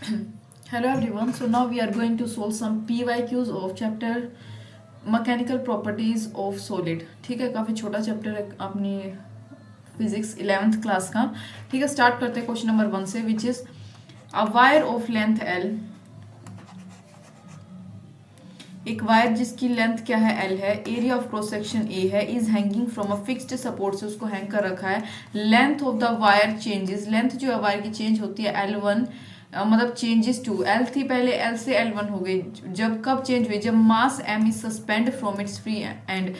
Hello everyone. So now we are going to solve some PYQs of chapter mechanical properties of solid. ठीक है, काफ़ी छोटा chapter है अपनी फिजिक्स 11th क्लास का. ठीक है, स्टार्ट करते हैं क्वेश्चन नंबर 1 से, which is a wire of length L. एक वायर जिसकी लेंथ क्या है, एल है, area of cross section A है, is hanging from a fixed support, से उसको हैंग कर रखा है. Length of the wire changes, length जो है वायर की चेंज होती है L1, मतलब चेंजेस टू एल थी पहले, एल से L1 हो गई. जब कब चेंज हुई, जब mass M is suspend from its free end.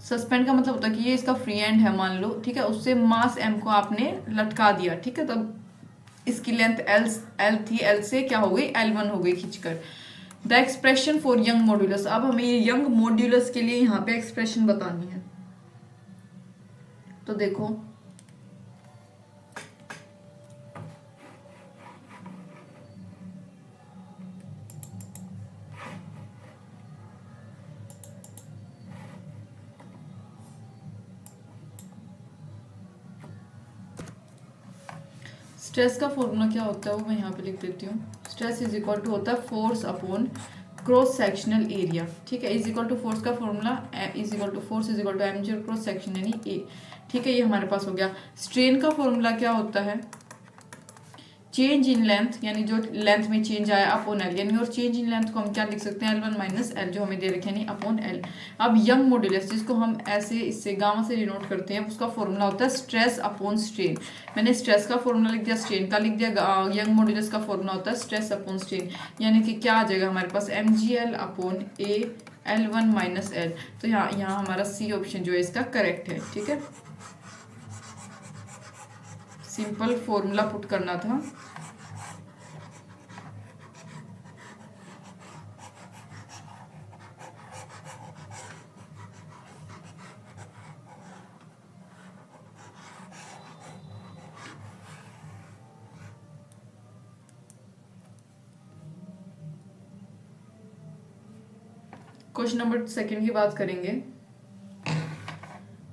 Suspend का मतलब होता है कि ये इसका फ्री एंड है मान लो, ठीक है, उससे मास एम को आपने लटका दिया. ठीक है, तब इसकी लेंथ एल थी, एल से क्या हो गई, L1 हो गई खींचकर. The expression for young modulus, अब हमें ये यंग मॉड्यूलस के लिए यहाँ पे एक्सप्रेशन बतानी है. तो देखो, स्ट्रेस का फॉर्मूला क्या होता है वो मैं यहाँ पे लिख देती हूँ. स्ट्रेस इज इक्वल टू होता है force upon cross sectional area. ठीक है, इज इक्वल टू फोर्स का formula is equal to force is equal to M G cross section यानी ए. ठीक है, ये हमारे पास हो गया. स्ट्रेन का फॉर्मूला क्या होता है, चेंज इन लेंथ, यानी जो लेंथ में चेंज आया अपॉन एल, यानी और चेंज इन लेंथ को हम क्या लिख सकते हैं, L1 माइनस एल जो हमें दे रखे हैं अपॉन एल. अब यंग मॉड्यूलस जिसको हम ऐसे इससे गामा से डिनोट करते हैं, उसका फॉर्मूला होता है स्ट्रेस अपॉन स्ट्रेन. मैंने स्ट्रेस का फॉर्मूला लिख दिया, स्ट्रेन का लिख दिया. यंग मॉड्यूलस का फॉर्मूला होता है स्ट्रेस अपॉन स्ट्रेन, यानी कि क्या आ जाएगा हमारे पास, MgL अपॉन ए L1 माइनस एल. तो यहाँ हमारा सी ऑप्शन जो है इसका करेक्ट है. ठीक है, सिंपल फॉर्मूला पुट करना था. क्वेश्चन नंबर 2 की बात करेंगे.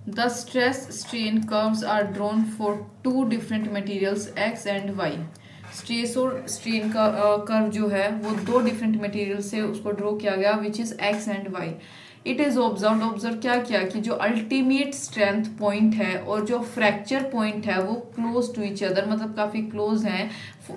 The stress strain curves are drawn for 2 different materials X and Y. Stress और स्ट्रेन का कर्व जो है वो 2 डिफरेंट मटेरियल से उसको ड्रॉ किया गया, which is X and Y. It is observe क्या किया कि जो अल्टीमेट स्ट्रेंथ पॉइंट है और जो फ्रैक्चर पॉइंट है वो क्लोज टू ईच अदर, मतलब काफी क्लोज हैं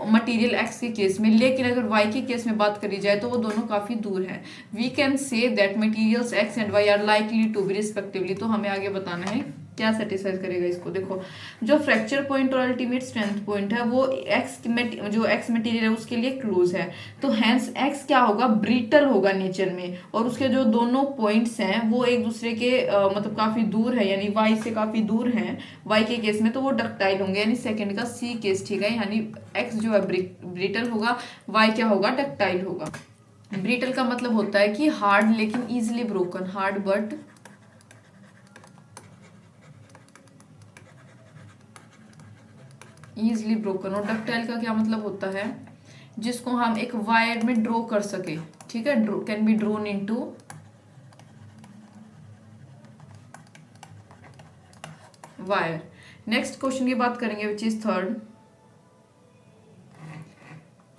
मटेरियल एक्स के केस में. लेकिन अगर वाई के केस में बात करी जाए तो वो दोनों काफी दूर हैं. We can say that materials X and Y are likely to be respectively. तो हमें आगे बताना है क्या सेटिस्फाई करेगा इसको. देखो, जो फ्रैक्चर पॉइंट और अल्टीमेट स्ट्रेंथ पॉइंट है वो जो एक्स मटेरियल है उसके लिए क्लोज है. तो हैंस एक्स क्या होगा, ब्रिटल होगा नेचर में, और उसके जो दोनों पॉइंट्स हैं वो एक दूसरे के मतलब काफी दूर है, यानी वाई से काफी दूर हैं वाई के केस में, तो वो डक्टाइल होंगे, यानी सेकंड का सी केस. ठीक है, यानी एक्स जो है ब्रिटल होगा, वाई क्या होगा, डक्टाइल होगा. ब्रिटल का मतलब होता है कि हार्ड लेकिन easily broken, hard but easily broken. और डक्टाइल का क्या मतलब होता है, जिसको हम एक वायर में ड्रॉ कर सके. ठीक है, can be drawn into wire. Next question की बात करेंगे, which is 3.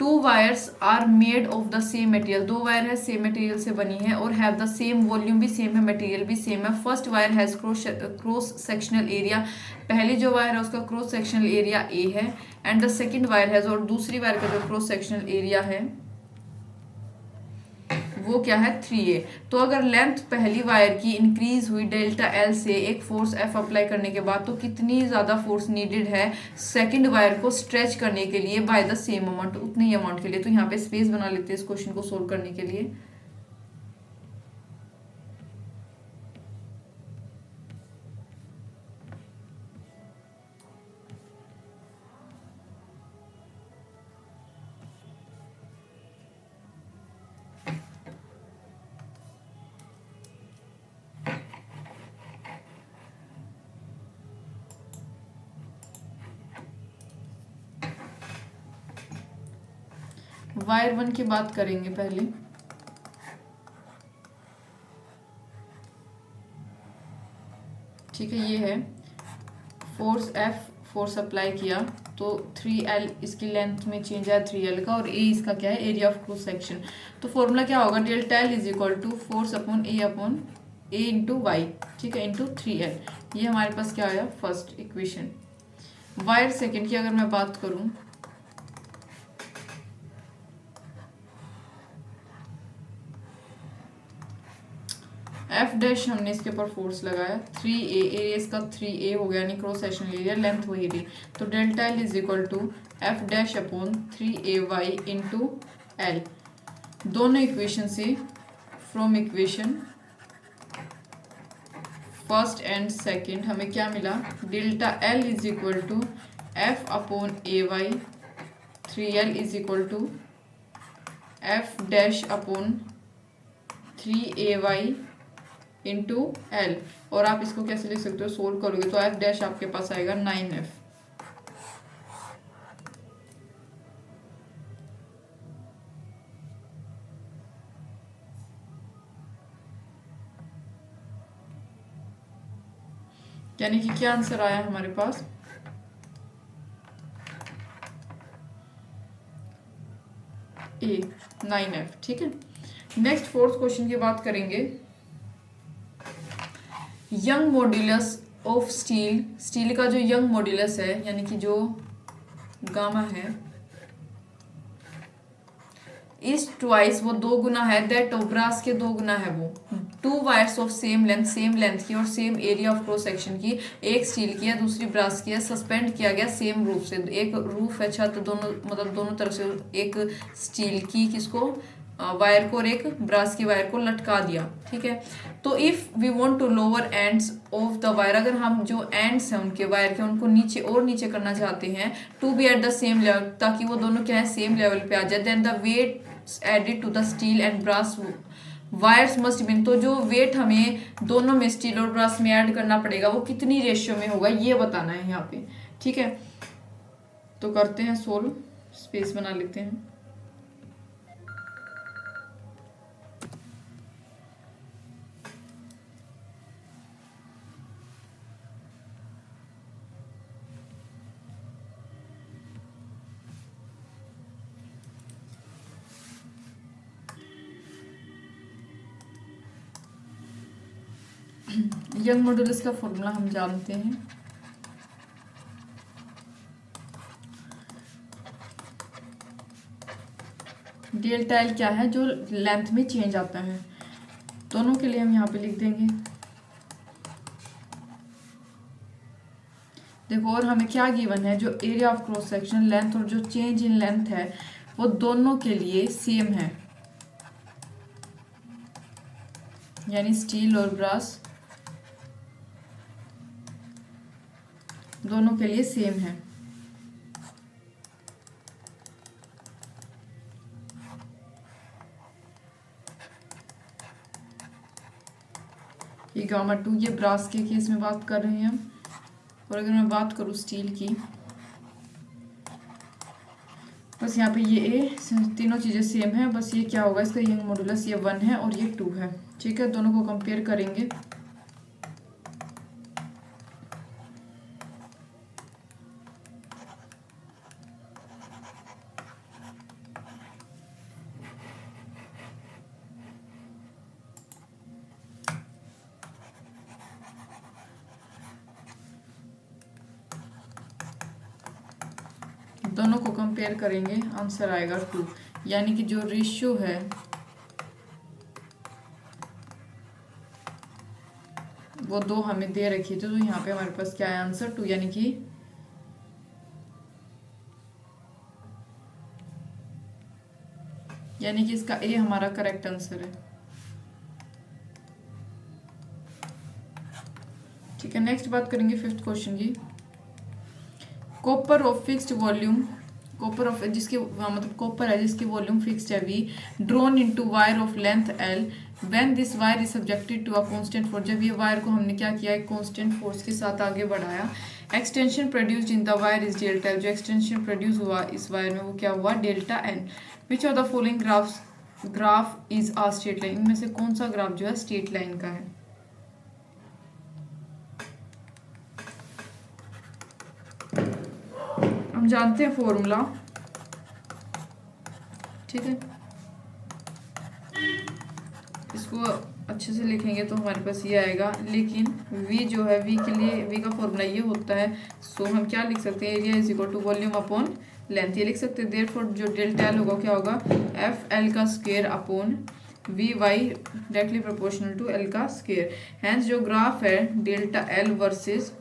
2 wires are made of the same material. 2 wire है सेम मटेरियल से बनी है और हैव द सेम वॉल्यूम भी सेम है, मटेरियल भी सेम है. First wire has cross sectional area, पहली जो वायर है उसका क्रॉस सेक्शनल एरिया ए है, and the second wire has, और दूसरी वायर का जो क्रॉस सेक्शनल एरिया है वो क्या है, 3a. तो अगर लेंथ पहली वायर की इंक्रीज हुई डेल्टा एल से एक फोर्स एफ अप्लाई करने के बाद, तो कितनी ज्यादा फोर्स नीडेड है सेकंड वायर को स्ट्रेच करने के लिए बाय द सेम अमाउंट, उतने ही अमाउंट के लिए. तो यहाँ पे स्पेस बना लेते हैं इस क्वेश्चन को सोल्व करने के लिए. वायर 1 की बात करेंगे पहले. ठीक है, ये है फोर्स एफ, फोर्स अप्लाई किया, तो 3L इसकी लेंथ में चेंज है 3L का, और A इसका क्या है, एरिया ऑफ क्रॉस सेक्शन। तो फॉर्मूला क्या होगा, delta L is equal to force upon A into Y, ठीक है, इंटू 3L। ये हमारे पास क्या आया, फर्स्ट इक्वेशन। वायर सेकेंड की अगर मैं बात करूं, एफ डैश हमने इसके ऊपर फोर्स लगाया, 3A, एरिया इसका 3A हो गया, यानी क्रॉस सेक्शनल एरिया, लेंथ वही रही। तो delta L is equal to F dash upon 3AY into L। दोनों इक्वेशन से, from equation first and second, हमें क्या मिला, delta L is equal to F upon AY, 3L is equal to F dash upon 3AY into L। और आप इसको कैसे लिख सकते हो, सोल्व करोगे तो एफ डैश आपके पास आएगा 9F। यानी कि क्या आंसर आया हमारे पास, A 9F, ठीक है। नेक्स्ट फोर्थ क्वेश्चन की बात करेंगे। Young modulus of steel, steel का जो यंग मॉड्यूलस है, यानी कि जो गामा है, इस ट्वाइस, वो 2 गुना है, दैट ऑफ ब्रास के 2 गुना है वो। 2 वायर्स ऑफ सेम लेंथ की और same area of cross section की, एक स्टील की है दूसरी ब्रास की है, सस्पेंड किया गया सेम रूफ से। एक रूफ है छत, दोनों मतलब दोनों तरफ से एक स्टील की किसको, वायर को, और एक ब्रास की वायर को लटका दिया, ठीक है। तो if we want to lower ends of the wire, अगर हम जो एंड्स हैं उनके वायर के, उनको नीचे और नीचे करना चाहते हैं, to be at the same level, ताकि वो दोनों क्या है, सेम लेवल पे आ जाए, then the weight added to the steel and brass wires must been, तो जो वेट हमें दोनों में, स्टील और ब्रास में ऐड करना पड़ेगा, वो कितनी रेशियो में होगा, ये बताना है यहाँ पे, ठीक है। तो करते हैं सोल्व, स्पेस बना लेते हैं। यंग मॉड्यूलस का फॉर्मूला हम जानते हैं, डेल्टा L क्या है, जो लेंथ में चेंज आता है। दोनों के लिए हम यहाँ पे लिख देंगे। देखो, और हमें क्या गिवन है, जो area of cross section, length और जो चेंज इन लेंथ है, वो दोनों के लिए सेम है, यानी स्टील और ब्रास दोनों के लिए सेम है। ये गामा 2, ये ब्रास के केस में बात कर रहे हैं हम। और अगर मैं बात करूँ स्टील की, बस यहाँ पे ये तीनों चीज़ें सेम है, बस ये क्या होगा, इसका यंग मॉड्यूलस ये 1 है और ये 2 है, ठीक है। दोनों को कंपेयर करेंगे, दोनों को कंपेयर करेंगे, आंसर आएगा 2, यानी कि जो रेशियो है वो 2 हमें दे रखी थी, तो यहाँ पे हमारे पास क्या है, आंसर 2, यानी कि इसका ए हमारा करेक्ट आंसर है, ठीक है। नेक्स्ट बात करेंगे फिफ्थ क्वेश्चन की। Copper of fixed volume, copper of जिसके मतलब कॉपर है जिसकी वॉल्यूम फिक्स्ड है V, drawn into wire of length L, when this wire is subjected to a constant force, जब ये वायर को हमने क्या किया, एक कांस्टेंट फोर्स के साथ आगे बढ़ाया। Extension produced in the wire is delta L, जो एक्सटेंशन प्रोड्यूस हुआ इस वायर में वो क्या हुआ, delta N। Which of the following graph is a straight line, इनमें से कौन सा ग्राफ जो है स्ट्रेट लाइन का है। हम जानते हैं फॉर्मूला, ठीक है, इसको अच्छे से लिखेंगे तो हमारे पास ये आएगा। लेकिन v जो है, v के लिए v का फॉर्मूला ये होता है। सो हम क्या लिख सकते हैं, area is equal to volume upon length, ये लिख सकते हैं। देयरफॉर जो डेल्टा एल होगा क्या होगा, एफ एल का square upon V Y directly proportional to L का स्क्वायर। हैंस जो ग्राफ है delta L versus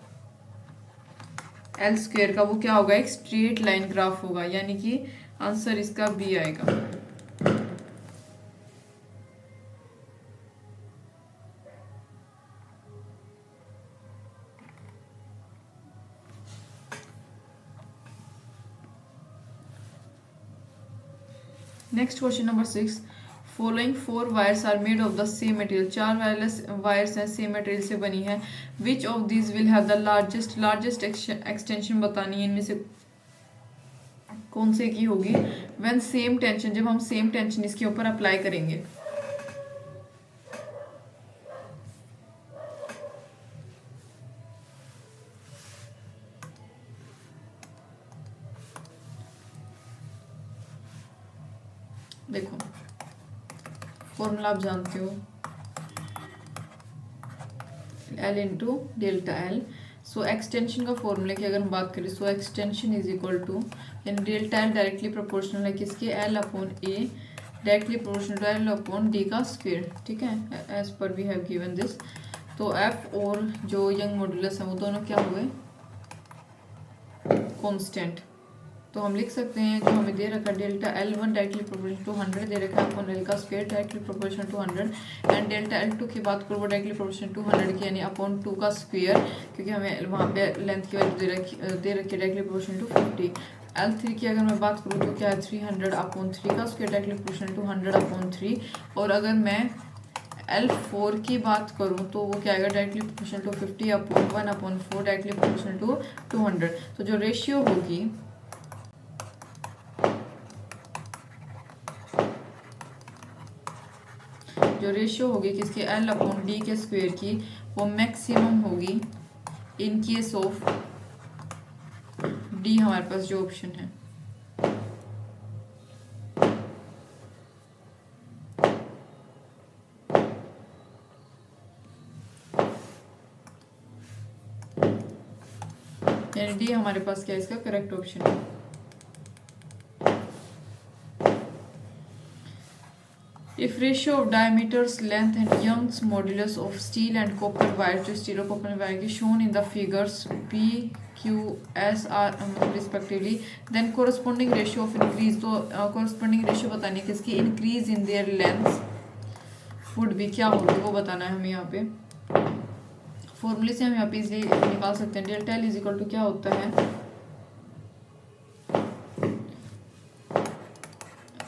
L square का, वो क्या होगा, एक स्ट्रेट लाइन ग्राफ होगा, यानी कि आंसर इसका बी आएगा। Next question number 6, following 4 wires are made of the same material, 4 wireless wires हैं सेम मटेरियल से बनी है। Which of this will have the largest extension बतानी है, इनमें से कौन से की होगी। व्हेन सेम टेंशन, जब हम सेम टेंशन इसके ऊपर अप्लाई करेंगे। देखो फॉर्मूला आप जानते हो, L into delta L. So extension का फॉर्मूला की अगर हम बात करें, so extension is equal to, यानी डेल्टा एल डायरेक्टली प्रोपोर्शनल है किसके, L upon A directly proportional to L upon D का स्क्वायर, ठीक है, एज पर वी हैव गिवन दिस। तो एफ और जो यंग मॉड्यूलस है वो दोनों क्या हुए, कांस्टेंट। तो हम लिख सकते हैं जो हमें दे रखा है delta L one directly proportional to 100 दे रखा है अपॉन एल का square directly proportional to 100, and delta L two की बात करो वो डायरेक्टली प्रोपोर्शनल टू 100 की, यानी अपॉन 2 का स्क्वायर, क्योंकि हमें वहाँ पे लेंथ की वैल्यू दे रखी है directly proportional to 50। L three की अगर मैं बात करूँ तो क्या है 300 अपॉन 3 का square directly proportional to 100 upon 3। और अगर मैं L4 की बात करूँ तो वो क्या आएगा, directly proportional to 50 upon 1 upon 4 directly proportional to 200। तो जो रेशियो होगी, किसके, L अपॉन डी के स्क्वायर की, वो मैक्सिमम होगी इन केस ऑफ डी, हमारे पास जो ऑप्शन है। यानी डी हमारे पास क्या है, इसका करेक्ट ऑप्शन है। If ratio of diameters, length and Young's modulus of steel and copper wire, जो steel और copper wire की shown in the figures P, Q, S are respectively, then corresponding ratio of increase, तो corresponding ratio बतानी है किसकी, increase in their length would be क्या होगी वो बताना है हमें। यहाँ पे फॉर्मूले से हम यहाँ पे इजिली निकाल सकते हैं। Delta L is equal to क्या होता है,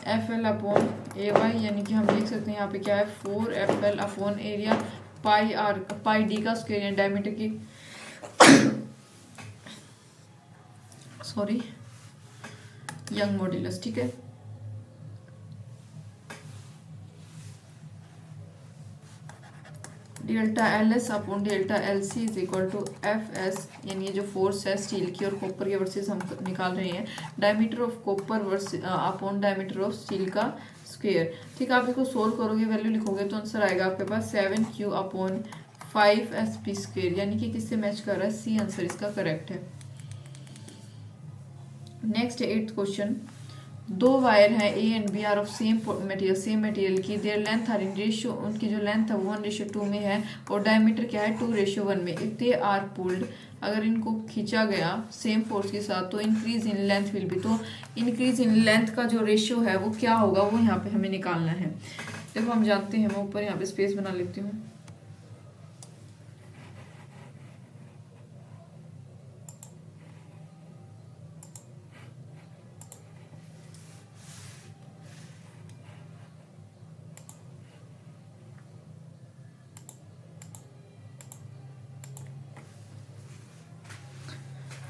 F L upon A Y, यानी कि हम लिख सकते हैं यहाँ पे क्या है 4 F L upon area pi R, pi D का स्क्वायर, यानी डायमीटर की सॉरी यंग मॉड्यूलस, ठीक है। Delta L S upon delta L C is equal to F S, यानी ये जो फोर्स है स्टील की और कॉपर के वर्सेस हम निकाल रहे हैं, डायमीटर ऑफ कॉपर वर्स अपॉन डायमीटर ऑफ स्टील का स्क्वायर, ठीक है। आप इसको सोल्व करोगे, वैल्यू लिखोगे तो आंसर आएगा आपके पास 7Q अपॉन 5SP स्क्वायर, यानी कि किससे मैच कर रहा है, सी आंसर इसका करेक्ट है। नेक्स्ट 8th क्वेश्चन, दो वायर हैं A and B are of same material की, their length are in ratio, उनकी जो लेंथ है वो 1:2 में है और डायमीटर क्या है 2:1 में। इफ दे आर पुल्ड, अगर इनको खींचा गया सेम फोर्स के साथ तो increase in length will be, तो इंक्रीज इन लेंथ का जो रेशियो है वो क्या होगा, वो यहाँ पे हमें निकालना है। देखो हम जानते हैं, मैं ऊपर यहाँ पे स्पेस बना लेती हूँ।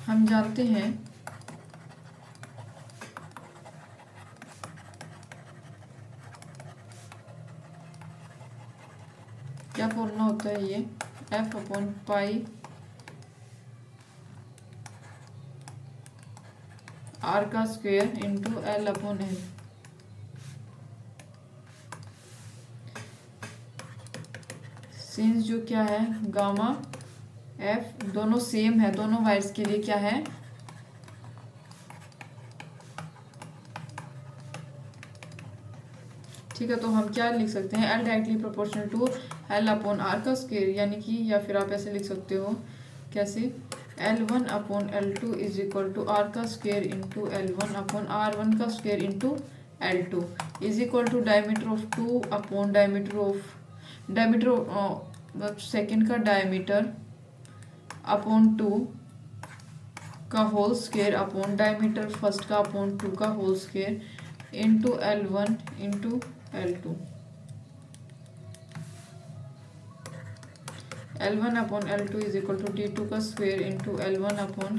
हम जानते हैं क्या फॉर्मूला होता है, ये एफ अपॉन पाई आर का square into L upon L. Since जो क्या है गामा एफ दोनों सेम है, दोनों वायर्स के लिए क्या है, ठीक है। तो हम क्या लिख सकते हैं, L directly proportional to L upon R का स्क्वायर, यानी कि या फिर आप ऐसे लिख सकते हो, कैसे, L1 upon L2 is equal to R का square into L1 upon R1 का square into L2 is equal to diameter of 2 upon diameter second का डायमीटर अपॉन 2 का whole square upon diameter first का अपॉन 2 का whole square into L1 into L2। L1 upon L2 is equal to D2 का square into L1 upon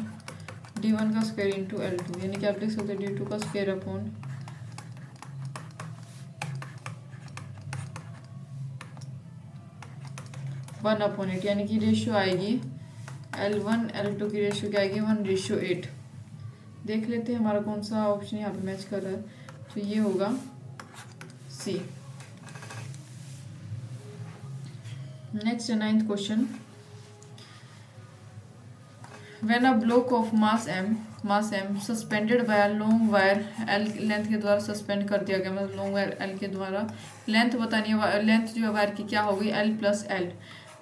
D1 का square into L2, यानी कि आप लिख सकते हैं D2 का स्क्वायर अपॉन वन अपॉन 8, यानी कि रेशियो आएगी L1 L2 की रेशियो क्या आएगी 1:8। देख लेते हैं हमारा कौन सा ऑप्शन यहाँ पे मैच कर रहा है, तो ये होगा C. Next 9th question, when a block of mass m suspended by a long wire l length के द्वारा सस्पेंड कर दिया गया, मतलब लॉन्ग वायर l के द्वारा, लेंथ बतानी है, लेंथ जो है वायर की क्या होगी l plus l।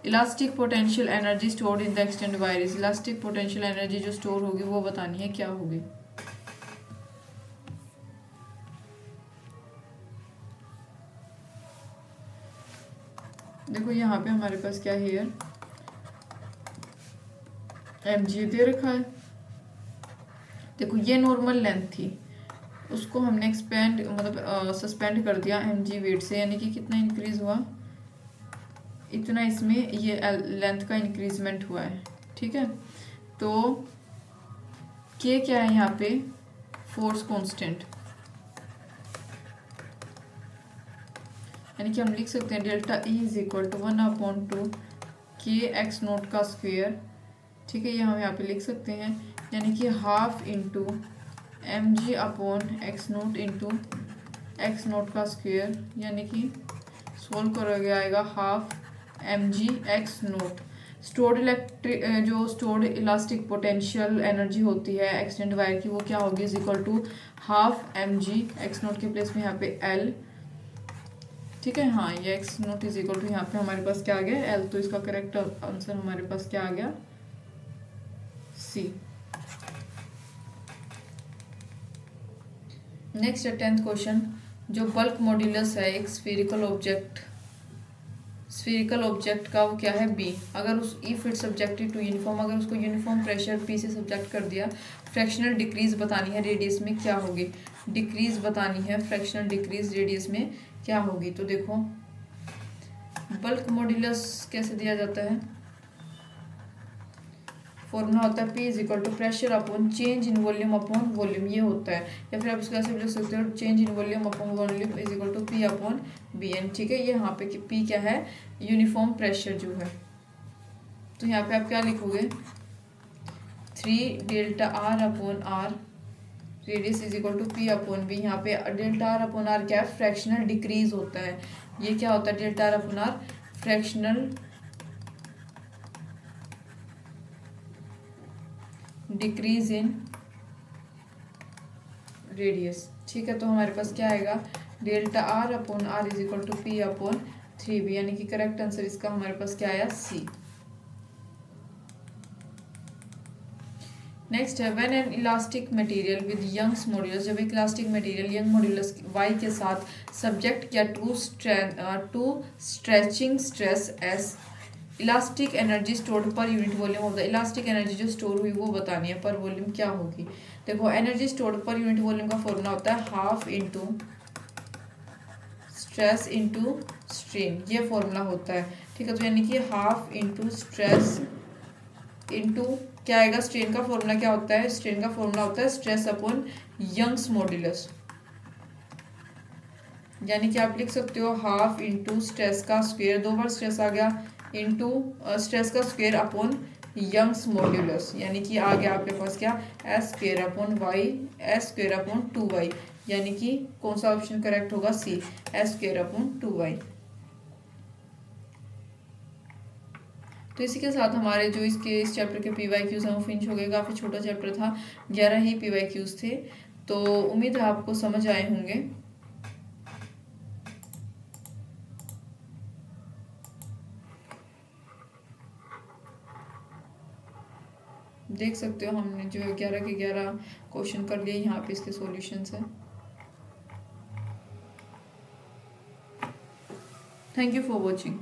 Elastic potential energy stored in the extend wire is, elastic potential energy जो स्टोर होगी वो बतानी है क्या होगी। देखो यहाँ पे हमारे पास क्या है, mg दे रखा है। देखो ये नॉर्मल लेंथ थी, उसको हमने एक्सपेंड मतलब सस्पेंड कर दिया mg वेट से, यानी कि कितना इंक्रीज हुआ, इतना इसमें ये लेंथ का इंक्रीजमेंट हुआ है, ठीक है। तो k क्या है यहाँ पे, फोर्स कांस्टेंट, यानी कि हम लिख सकते हैं delta E is equal to 1/2 k x naught का स्क्वायर, ठीक है। ये हम यहाँ पे लिख सकते हैं, यानी कि half into mg upon X naught into X naught का स्क्वायर, यानी कि सोल्व करोगे आएगा half mg x naught. Stored elastic potential energy होती है एक्सटेंड वायर की, वो क्या होगी, is equal to half mg x naught के प्लेस में यहाँ पे l, ठीक है। हाँ ये X naught is equal to यहाँ पे हमारे पास क्या आ गया एल, तो इसका करेक्ट आंसर हमारे पास क्या आ गया सी। नेक्स्ट 10th क्वेश्चन, जो बल्क मॉड्यूलस है एक स्फेरिकल ऑब्जेक्ट का वो क्या है बी, अगर उस if it subjected to uniform, अगर उसको यूनिफॉर्म प्रेशर पी से सब्जेक्ट कर दिया, फ्रैक्शनल डिक्रीज बतानी है रेडियस में क्या होगी, डिक्रीज बतानी है फ्रैक्शनल डिक्रीज रेडियस में क्या होगी। तो देखो बल्क मॉड्यूलस कैसे दिया जाता है, फॉर्मूला होता है P is equal to pressure upon change in volume upon volume, ये होता है, या फिर आप इसको ऐसे भी लिख सकते हो change in volume upon volume is equal to P upon B N, ठीक है। ये यहाँ पे P क्या है, यूनिफॉर्म प्रेशर जो है, तो यहाँ पे आप क्या लिखोगे 3 delta R upon R radius is equal to P upon B. यहाँ पे डेल्टा आर अपॉन आर क्या है, फ्रैक्शनल डिक्रीज होता है, ये क्या होता है delta R upon R fractional decrease in radius, ठीक है। तो हमारे पास क्या आएगा delta R upon R is equal to P upon 3b, यानी कि करेक्ट आंसर इसका हमारे पास क्या आया सी। नेक्स्ट है when an elastic material with Young's modulus, जब एक elastic material Young modulus y के साथ सब्जेक्ट किया to stretching stress s, elastic energy stored per unit volume of the, elastic energy जो स्टोर हुई वो बतानी है पर वॉल्यूम क्या होगी। देखो energy stored per unit volume का फॉर्मूला होता है half into stress into strain, ये फॉर्मूला होता है, ठीक है। तो यानी कि हाफ इंटू स्ट्रेस इंटू क्या आएगा, स्ट्रेन का फॉर्मूला क्या होता है, स्ट्रेन का फॉर्मूला होता है स्ट्रेस अपॉन यंग्स मॉड्यूलस, यानी कि आप लिख सकते हो हाफ इंटू स्ट्रेस का स्क्वायर, 2 बार स्ट्रेस आ गया, इंटू स्ट्रेस का स्क्वायर अपॉन यंग्स मॉड्यूलस, यानी कि आगे आपके पास क्या S square upon Y S square upon 2y, यानी कि कौन सा ऑप्शन करेक्ट होगा C S square upon 2y। तो इसी के साथ हमारे जो इस चैप्टर के PYQs हैं वो फिनिश हो गए। काफ़ी छोटा चैप्टर था, 11 ही PYQs थे। तो उम्मीद है आपको समझ आए होंगे। देख सकते हो हमने जो 11 के 11 क्वेश्चन कर लिए, यहाँ पे इसके सॉल्यूशंस है। Thank you for watching.